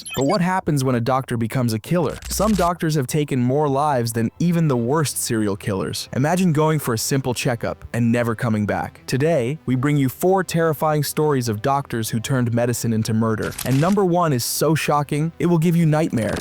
doctors. But what happens when a doctor becomes a killer? Some doctors have taken more lives than even the worst serial killers. Imagine going for a simple checkup and never coming back. Today, we bring you 4 terrifying stories of doctors who turned medicine into murder. And number 1 is so shocking, it will give you nightmares.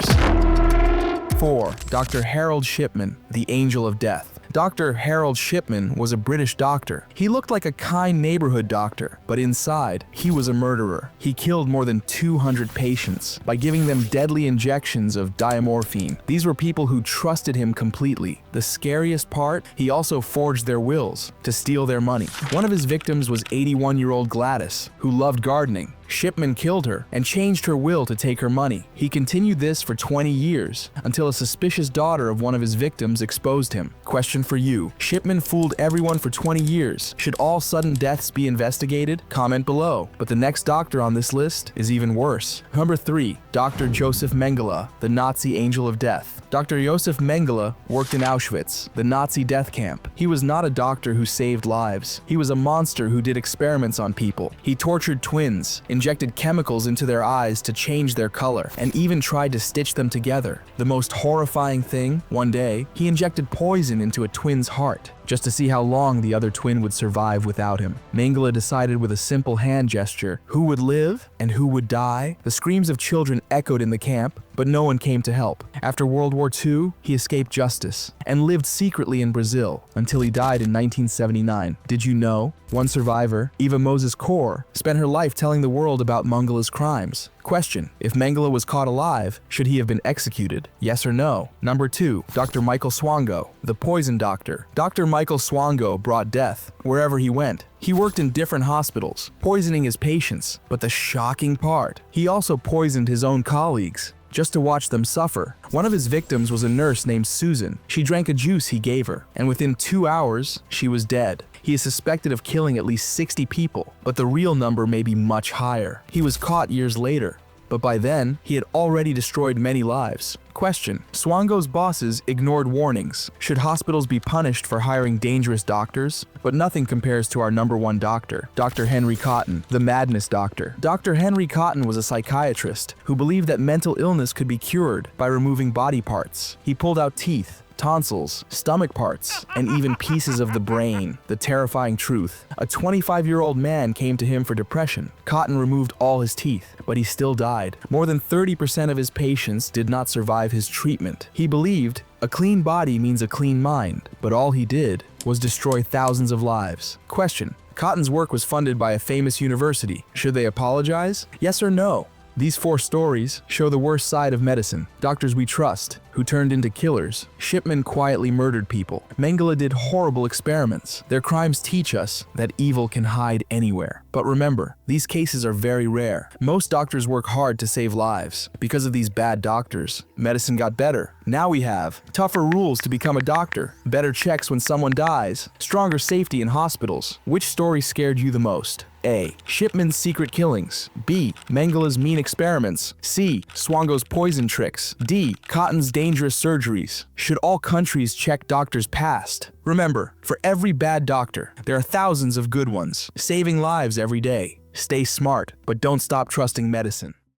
4. Dr. Harold Shipman, the Angel of Death. Dr. Harold Shipman was a British doctor. He looked like a kind neighborhood doctor, but inside, he was a murderer. He killed more than 200 patients by giving them deadly injections of diamorphine. These were people who trusted him completely. The scariest part, he also forged their wills to steal their money. One of his victims was 81-year-old Gladys, who loved gardening. Shipman killed her and changed her will to take her money. He continued this for 20 years until a suspicious daughter of one of his victims exposed him. Question for you: Shipman fooled everyone for 20 years. Should all sudden deaths be investigated? Comment below. But the next doctor on this list is even worse. Number 3. Dr. Josef Mengele, the Nazi Angel of Death. Dr. Josef Mengele worked in Auschwitz, the Nazi death camp. He was not a doctor who saved lives. He was a monster who did experiments on people. He tortured twins, injected chemicals into their eyes to change their color, and even tried to stitch them together. The most horrifying thing, one day, he injected poison into a twin's heart, just to see how long the other twin would survive without him. Mengele decided with a simple hand gesture who would live and who would die. The screams of children echoed in the camp, but no one came to help. After World War II, he escaped justice and lived secretly in Brazil until he died in 1979. Did you know? One survivor, Eva Moses Kaur, spent her life telling the world about Mengele's crimes. Question: if Mengele was caught alive, should he have been executed? Yes or no? Number 2. Dr. Michael Swango, the poison doctor. Dr. Michael Swango brought death wherever he went. He worked in different hospitals, poisoning his patients. But the shocking part, he also poisoned his own colleagues, just to watch them suffer. One of his victims was a nurse named Susan. She drank a juice he gave her, and within 2 hours, she was dead. He is suspected of killing at least 60 people, but the real number may be much higher. He was caught years later, but by then, he had already destroyed many lives. Question: Swango's bosses ignored warnings. Should hospitals be punished for hiring dangerous doctors? But nothing compares to our number 1 doctor, Dr. Henry Cotton, the madness doctor. Dr. Henry Cotton was a psychiatrist who believed that mental illness could be cured by removing body parts. He pulled out teeth, tonsils, stomach parts, and even pieces of the brain. The terrifying truth: a 25-year-old man came to him for depression. Cotton removed all his teeth, but he still died. More than 30% of his patients did not survive his treatment. He believed a clean body means a clean mind, but all he did was destroy thousands of lives. Question: Cotton's work was funded by a famous university. Should they apologize? Yes or no? These 4 stories show the worst side of medicine. Doctors we trust, who turned into killers. Shipman quietly murdered people. Mengele did horrible experiments. Their crimes teach us that evil can hide anywhere. But remember, these cases are very rare. Most doctors work hard to save lives. Because of these bad doctors, medicine got better. Now we have tougher rules to become a doctor, better checks when someone dies, stronger safety in hospitals. Which story scared you the most? A. Shipman's secret killings. B. Mengele's mean experiments. C. Swango's poison tricks. D. Cotton's dangerous surgeries. Should all countries check doctors' past? Remember, for every bad doctor, there are thousands of good ones, saving lives every day. Stay smart, but don't stop trusting medicine.